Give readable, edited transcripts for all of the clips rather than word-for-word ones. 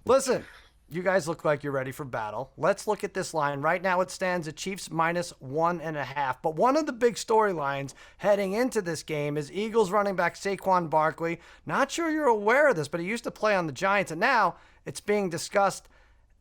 Listen, you guys look like you're ready for battle. Let's look at this line. Right now it stands at Chiefs -1.5. But one of the big storylines heading into this game is Eagles running back Saquon Barkley. Not sure you're aware of this, but he used to play on the Giants, and now it's being discussed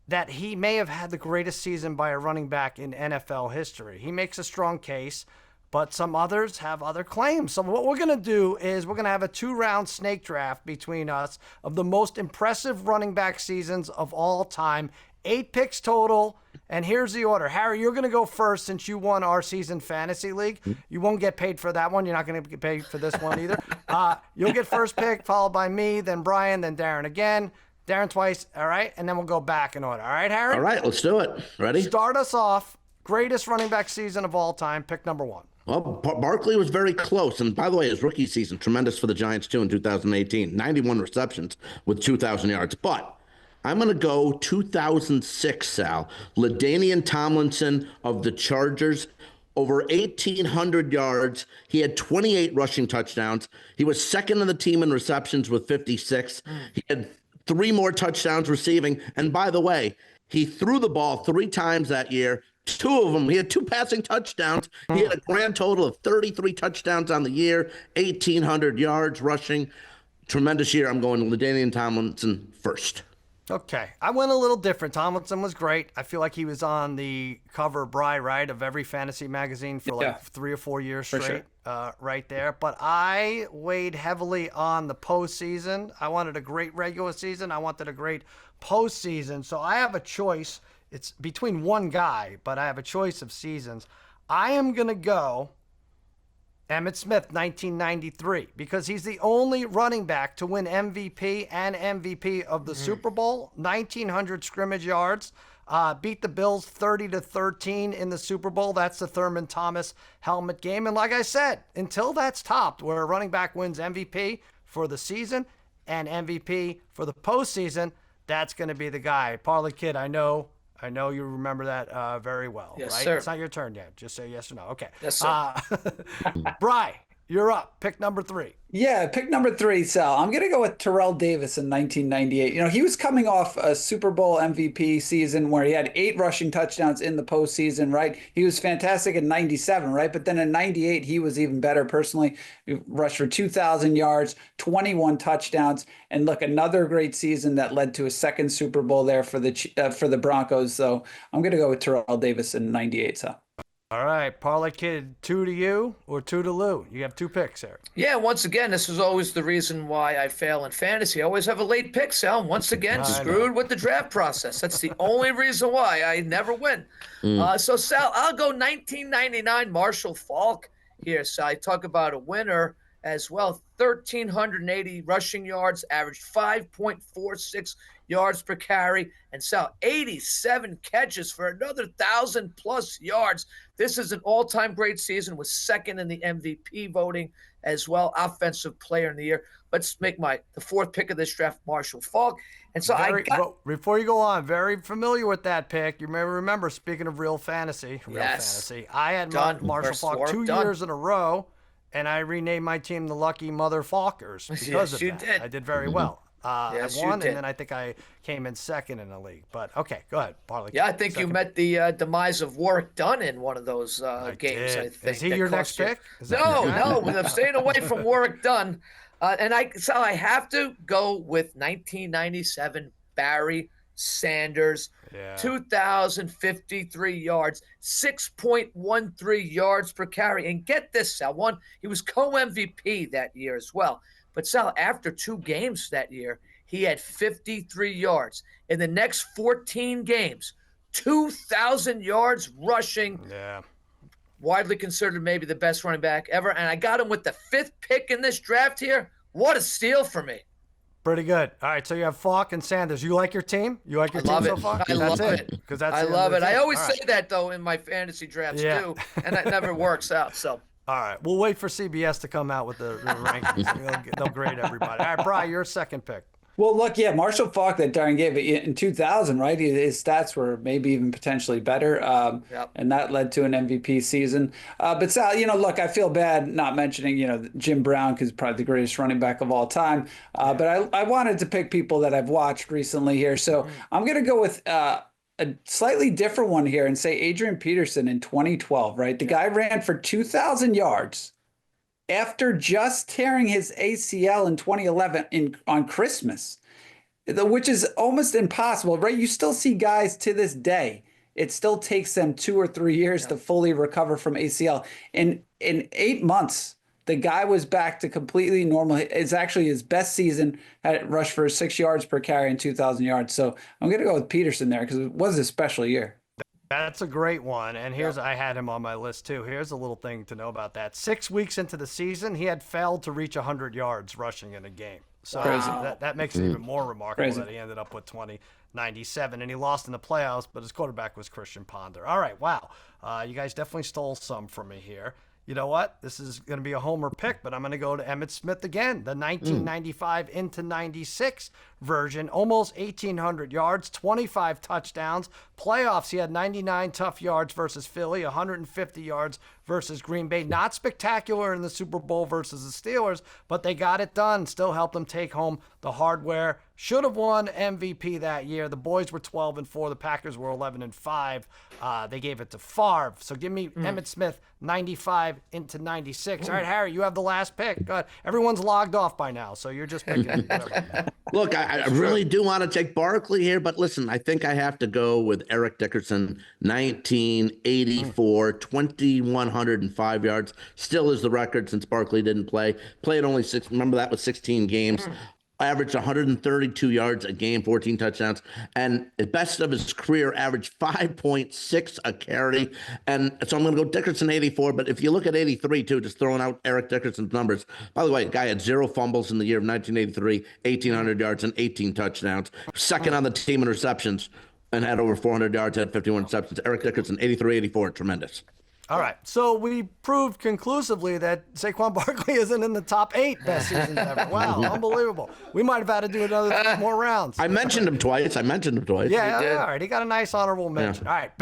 that he may have had the greatest season by a running back in NFL history. He makes a strong case, but some others have other claims. So what we're going to do is we're going to have a 2-round snake draft between us of the most impressive running back seasons of all time. 8 picks total, and here's the order. Harry, you're going to go first since you won our season fantasy league. You won't get paid for that one. You're not going to get paid for this one either. You'll get first pick, followed by me, then Brian, then Darren again. Darren twice, all right? And then we'll go back in order. All right, Harry? All right, let's do it. Ready? Start us off. Greatest running back season of all time. Pick number 1. Well, Barkley was very close. And by the way, his rookie season, tremendous for the Giants, too, in 2018. 91 receptions with 2,000 yards. But I'm going to go 2006, Sal. LaDainian Tomlinson of the Chargers, over 1,800 yards. He had 28 rushing touchdowns. He was second in the team in receptions with 56. He had 3 more touchdowns receiving. And by the way, he threw the ball 3 times that year. 2 of them, he had 2 passing touchdowns. He had a grand total of 33 touchdowns on the year, 1,800 yards rushing. Tremendous year. I'm going LaDainian Tomlinson first. Okay. I went a little different. Tomlinson was great. I feel like he was on the cover, right, of every fantasy magazine for like 3 or 4 years straight, right there. But I weighed heavily on the postseason. I wanted a great regular season. I wanted a great postseason. So I have a choice. It's between one guy, but I have a choice of seasons. I am going to go Emmitt Smith, 1993, because he's the only running back to win MVP and MVP of the Super Bowl, 1,900 scrimmage yards, beat the Bills 30-13 in the Super Bowl. That's the Thurman Thomas helmet game. And like I said, until that's topped, where a running back wins MVP for the season and MVP for the postseason, that's going to be the guy. Parlay Kid, I know you remember that very well, yes, right? Sir. It's not your turn yet. Just say yes or no. Okay. Yes, sir. Bri, you're up. Pick number 3. Yeah, pick number 3, Sal. I'm going to go with Terrell Davis in 1998. You know, he was coming off a Super Bowl MVP season where he had 8 rushing touchdowns in the postseason, right? He was fantastic in 97, right? But then in 98, he was even better personally. He rushed for 2,000 yards, 21 touchdowns. And look, another great season that led to a second Super Bowl there for the Broncos. So I'm going to go with Terrell Davis in 98, Sal. All right, Parlay Kid, 2 to you or 2 to Lou? You have 2 picks here. Yeah, once again, this is always the reason why I fail in fantasy. I always have a late pick, Sal. Once again, screwed with the draft process. That's the only reason why I never win. So, Sal, I'll go 1999 Marshall Faulk here. So I talk about a winner as well. 1,380 rushing yards, averaged 5.46 yards per carry, and Sal, 87 catches for another 1,000+ yards. This is an all-time great season, was second in the MVP voting as well, offensive player in the year. Let's make the 4th pick of this draft, Marshall Faulk. And so before you go on, very familiar with that pick. You may remember, speaking of real fantasy, I had Marshall Faulk 2 years in a row, and I renamed my team the Lucky Mother Falkers because of that. Did. I did very well. I won, and then I think I came in second in the league. But, okay, go ahead, Parlay. Yeah, I think you met the demise of Warwick Dunn in one of those games, I think. Is he your next pick? No, I'm staying away from Warwick Dunn. So I have to go with 1997 Barry Sanders. 2,053 yards, 6.13 yards per carry. And get this, Sal, he was co-MVP that year as well. But Sal, after 2 games that year, he had 53 yards. In the next 14 games, 2,000 yards rushing. Yeah. Widely considered maybe the best running back ever. And I got him with the 5th pick in this draft here. What a steal for me. Pretty good. All right, so you have Faulk and Sanders. You like your team? You like your team so far? I love it. I love it. I always say that, though, in my fantasy drafts, too, and that never works out. So. All right, we'll wait for CBS to come out with the rankings. They'll grade everybody. All right, Bri, your second pick. Well, look, yeah, Marshall Faulk that Darren gave it in 2000, right? His stats were maybe even potentially better, Yep. and that led to an MVP season. But Sal, look, I feel bad not mentioning, Jim Brown because probably the greatest running back of all time. But I wanted to pick people that I've watched recently here, so I'm going to go with a slightly different one here and say Adrian Peterson in 2012, right? The guy ran for 2,000 yards after just tearing his ACL in 2011 on Christmas, which is almost impossible, right? You still see guys to this day. It still takes them 2 or 3 years to fully recover from ACL. In 8 months, the guy was back to completely normal. It's actually his best season. Had rushed for 6 yards per carry and 2,000 yards. So I'm going to go with Peterson there because it was a special year. That's a great one. And I had him on my list too. Here's a little thing to know about that. 6 weeks into the season, he had failed to reach 100 yards rushing in a game. So that makes it even more remarkable that he ended up with 2097. And he lost in the playoffs, but his quarterback was Christian Ponder. All right, wow. You guys definitely stole some from me here. You know what? This is going to be a homer pick, but I'm going to go to Emmitt Smith again, the 1995 into 96 version. Almost 1,800 yards, 25 touchdowns. Playoffs, he had 99 tough yards versus Philly, 150 yards versus Green Bay. Not spectacular in the Super Bowl versus the Steelers, but they got it done. Still helped them take home the hardware. Should have won MVP that year. The boys were 12-4. The Packers were 11-5. They gave it to Favre. So give me Emmitt Smith, 95 into 96. All right, Harry, you have the last pick. Go ahead. Everyone's logged off by now, so you're just picking. Look, I really do want to take Barkley here, but listen, I think I have to go with Eric Dickerson, 1984, 2,105 yards. Still is the record since Barkley didn't play. Played only 6. Remember, that was 16 games. Averaged 132 yards a game, 14 touchdowns, and the best of his career averaged 5.6 a carry. And so I'm going to go Dickerson 84, but if you look at 83 too, just throwing out Eric Dickerson's numbers. By the way, the guy had 0 fumbles in the year of 1983, 1,800 yards and 18 touchdowns. Second on the team in receptions and had over 400 yards, had 51 receptions. Eric Dickerson, 83, 84, tremendous. All right, so we proved conclusively that Saquon Barkley isn't in the top 8 best seasons ever. Wow, unbelievable. We might have had to do another 3 more rounds. I mentioned him twice. Yeah, all right. He got a nice honorable mention. Yeah. All right.